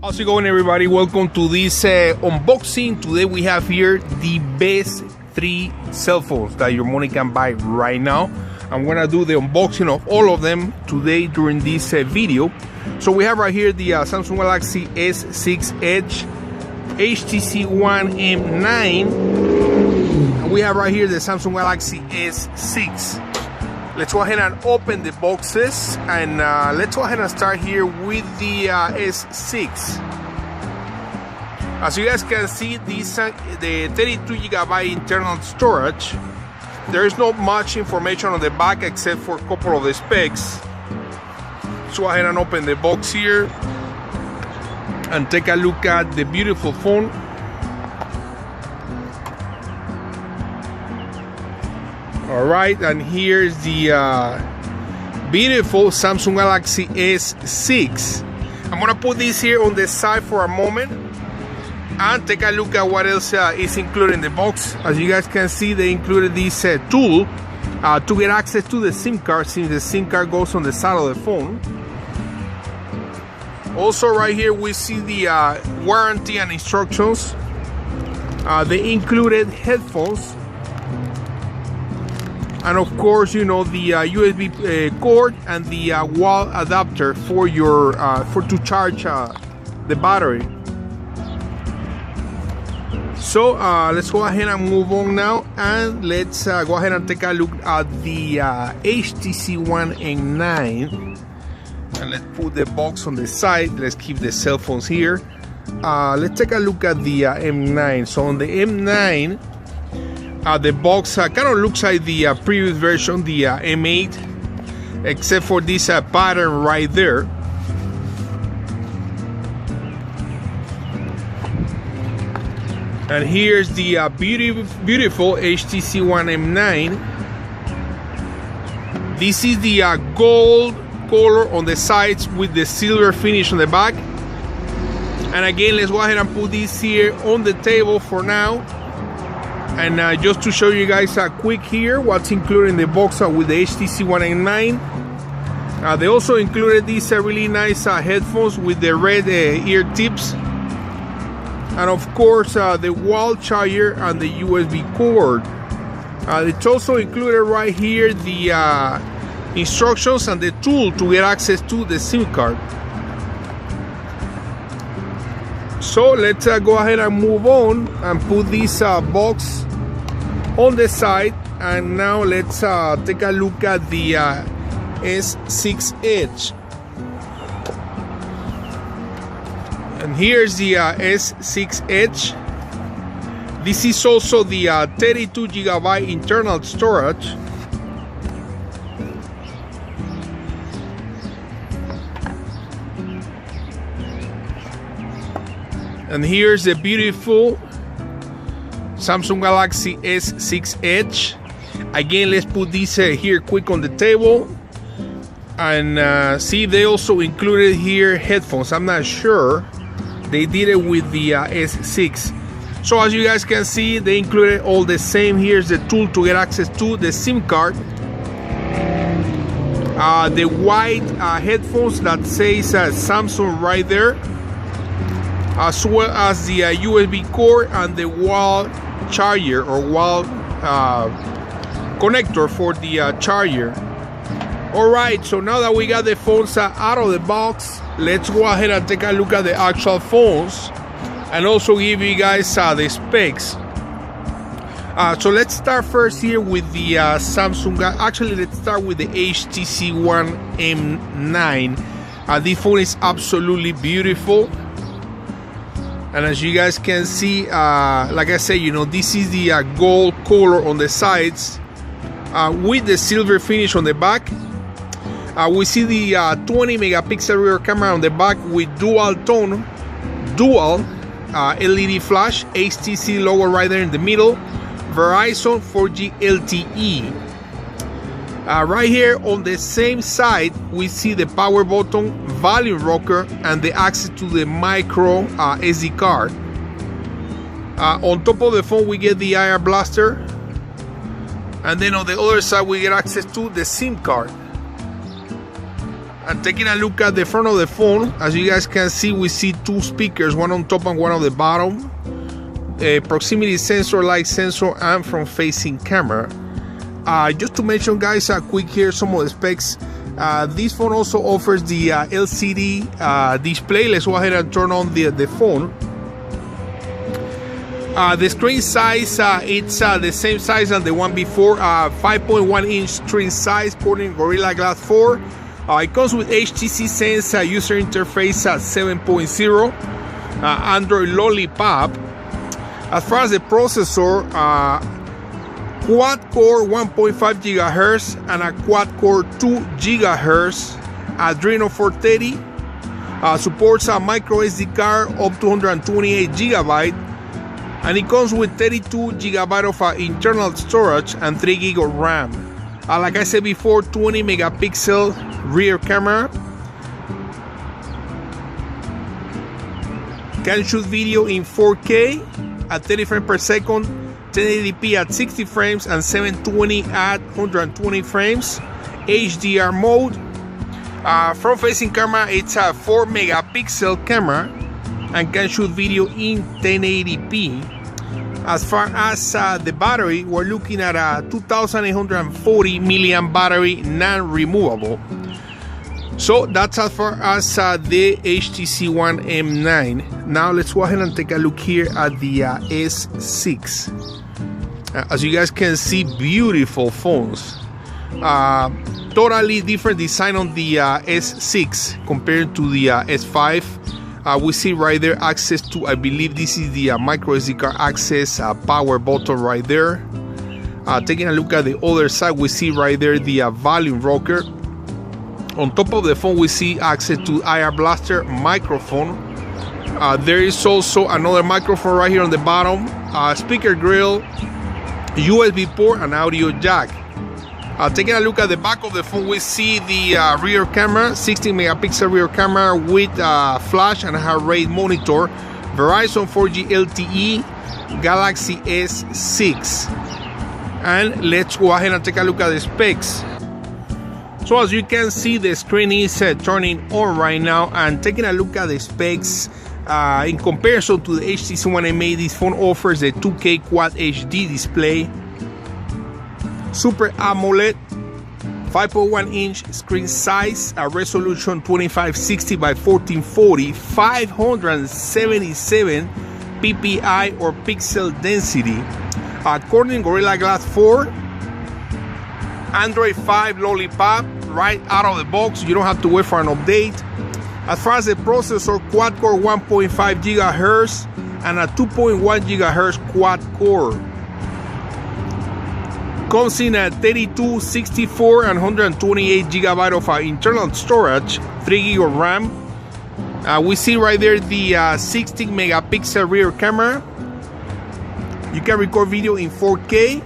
How's it going, everybody? Welcome to this unboxing. Today we have here the best 3 cell phones that your money can buy right now. I'm gonna do the unboxing of all of them today during this video. So we have right here the Samsung Galaxy S6 Edge, HTC One M9, and we have right here the Samsung Galaxy S6. Let's go ahead and open the boxes, and let's go ahead and start here with the S6. As you guys can see, this the 32GB internal storage. There is not much information on the back except for a couple of the specs. Let's go ahead and open the box here and take a look at the beautiful phone. All right, and here's the beautiful Samsung Galaxy S6. I'm gonna put this here on the side for a moment and take a look at what else is included in the box. As you guys can see, they included this tool to get access to the SIM card, since the SIM card goes on the side of the phone. Also right here we see the warranty and instructions. They included headphones, and of course, you know, the USB cord and the wall adapter for your to charge the battery. So let's go ahead and move on now, and let's go ahead and take a look at the HTC One M9. And let's put the box on the side. Let's keep the cell phones here. Let's take a look at the M9. So on the M9, the box kind of looks like the previous version, the M8, except for this pattern right there. And here's the beautiful HTC One M9. This is the gold color on the sides with the silver finish on the back. And again, let's go ahead and put this here on the table for now. And just to show you guys quick here what's included in the box with the HTC One M9. They also included these really nice headphones with the red ear tips. And of course the wall charger and the USB cord. It's also included right here the instructions and the tool to get access to the SIM card. So let's go ahead and move on and put this box on the side. And now let's take a look at the S6 Edge. And here's the S6 Edge. This is also the 32GB internal storage. And here's the beautiful Samsung Galaxy S6 Edge. Again, let's put this here quick on the table. And see, they also included here headphones. I'm not sure. They did it with the S6. So as you guys can see, they included all the same. Here's the tool to get access to the SIM card. The white headphones that says Samsung right there, as well as the USB cord and the wall charger or wall connector for the charger. Alright, so now that we got the phones out of the box, let's go ahead and take a look at the actual phones and also give you guys the specs. So let's start first here with the Samsung. Actually, let's start with the HTC One M9. This phone is absolutely beautiful. And as you guys can see, like I said, you know, this is the gold color on the sides with the silver finish on the back. We see the 20 megapixel rear camera on the back with dual LED flash, HTC logo right there in the middle, Verizon 4G LTE. Right here on the same side, we see the power button, volume rocker, and the access to the micro SD card. On top of the phone, we get the IR blaster, and then on the other side, we get access to the SIM card. And taking a look at the front of the phone, as you guys can see, we see two speakers, one on top and one on the bottom. A proximity sensor, light sensor, and front-facing camera. Just to mention, guys, quick here some of the specs. This phone also offers the LCD display. Let's go ahead and turn on the phone. The screen size, it's the same size as the one before, 5.1 inch screen size, porting Gorilla Glass 4. It comes with HTC Sense user interface at 7.0, Android Lollipop. As far as the processor, quad-core 1.5 GHz and a quad-core 2 GHz Adreno 430. Supports a micro SD card up to 128 GB, and it comes with 32 GB of internal storage and 3 GB of RAM. Like I said before, 20 megapixel rear camera. Can shoot video in 4K at 30 frames per second, 1080p at 60 frames, and 720 at 120 frames. HDR mode. Front-facing camera, it's a 4 megapixel camera and can shoot video in 1080p. As far as the battery, we're looking at a 2840 milliamp battery, non-removable. So that's as far as the HTC One M9. Now let's go ahead and take a look here at the S6. As you guys can see, beautiful phones. Totally different design on the S6 compared to the S5. We see right there access to, I believe this is the micro SD card access power button right there. Taking a look at the other side, we see right there the volume rocker. On top of the phone, we see access to IR Blaster microphone. There is also another microphone right here on the bottom, speaker grill, USB port, and audio jack. Taking a look at the back of the phone, we see the rear camera, 16 megapixel rear camera with flash and heart rate monitor, Verizon 4G LTE, Galaxy S6. And let's go ahead and take a look at the specs. So as you can see, the screen is turning on right now, and taking a look at the specs, in comparison to the HTC One M8, this phone offers a 2K Quad HD display, Super AMOLED, 5.1 inch screen size, a resolution 2560 by 1440, 577 ppi or pixel density. According to Gorilla Glass 4, Android 5 Lollipop right out of the box. You don't have to wait for an update. As far as the processor, quad-core 1.5 GHz and a 2.1 GHz quad-core. Comes in at 32, 64, and 128 GB of internal storage, 3 GB of RAM. We see right there the 16 megapixel rear camera. You can record video in 4K.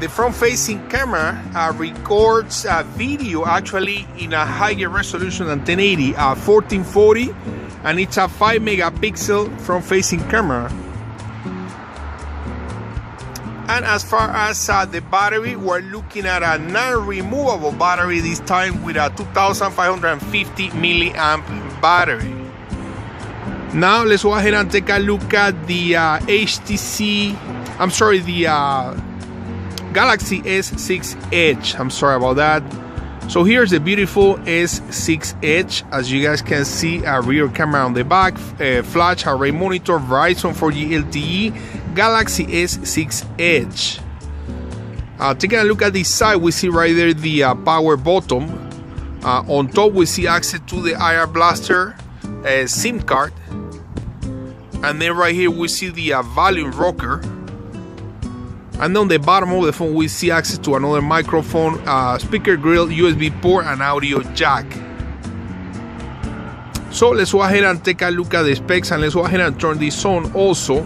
The front-facing camera records video actually in a higher resolution than 1080, 1440, and it's a 5 megapixel front-facing camera. And as far as the battery, we're looking at a non-removable battery this time with a 2550 milliamp battery. Now let's go ahead and take a look at the Galaxy S6 Edge. I'm sorry about that. So here's the beautiful S6 Edge. As you guys can see, a rear camera on the back, flash array monitor, Verizon 4G LTE, Galaxy S6 Edge. Taking a look at this side, we see right there the power button. On top, we see access to the IR Blaster SIM card. And then right here, we see the volume rocker. And on the bottom of the phone, we see access to another microphone, speaker grill, USB port, and audio jack. So let's go ahead and take a look at the specs, and let's go ahead and turn this on also.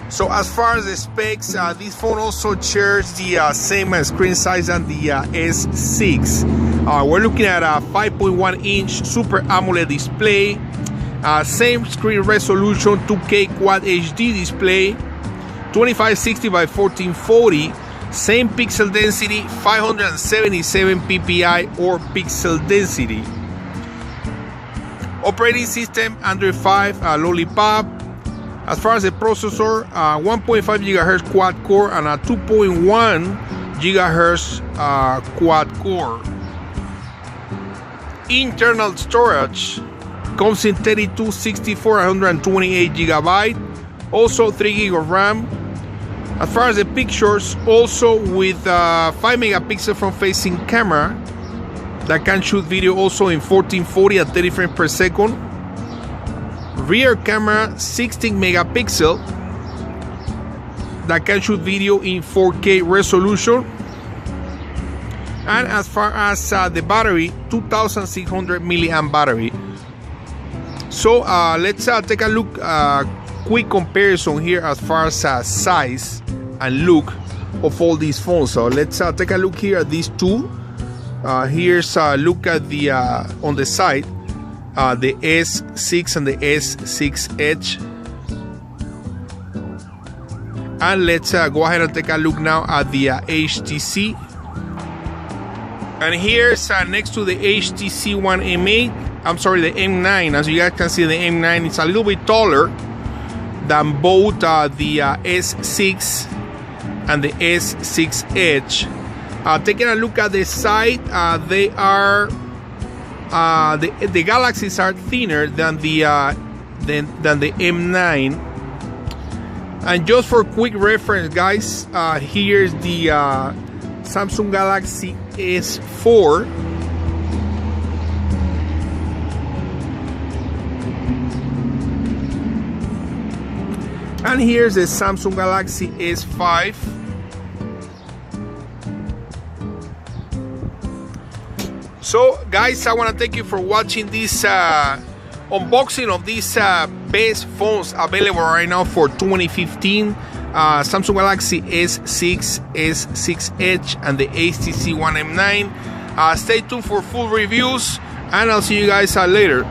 So as far as the specs, this phone also shares the same screen size as the S6. We're looking at a 5.1 inch Super AMOLED display. Same screen resolution, 2K Quad HD display, 2560 by 1440, Same pixel density, 577 ppi or pixel density. Operating system, Android 5, Lollipop. As far as the processor, 1.5 GHz quad core and a 2.1 GHz quad core. Internal storage comes in 32, 64, 128 GB. Also 3 GB of RAM. As far as the pictures, also with 5 megapixel front facing camera that can shoot video also in 1440 at 30 frames per second. Rear camera 16 megapixel that can shoot video in 4K resolution. And as far as the battery, 2600 milliamp battery. So let's take a look, quick comparison here as far as size and look of all these phones. So let's take a look here at these two. Here's a look at the on the side, the S6 and the S6 Edge. And let's go ahead and take a look now at the HTC. And here's next to the HTC One M8, I'm sorry, the M9. As you guys can see, the M9 is a little bit taller than both the S6 and the S6 Edge. Taking a look at the side, they are the Galaxies are thinner than the M9. And just for quick reference, guys, here's the Samsung Galaxy S4. And here's the Samsung Galaxy S5. So guys, I want to thank you for watching this unboxing of these best phones available right now for 2015. Samsung Galaxy S6, S6 Edge and the HTC One M9. Stay tuned for full reviews and I'll see you guys later.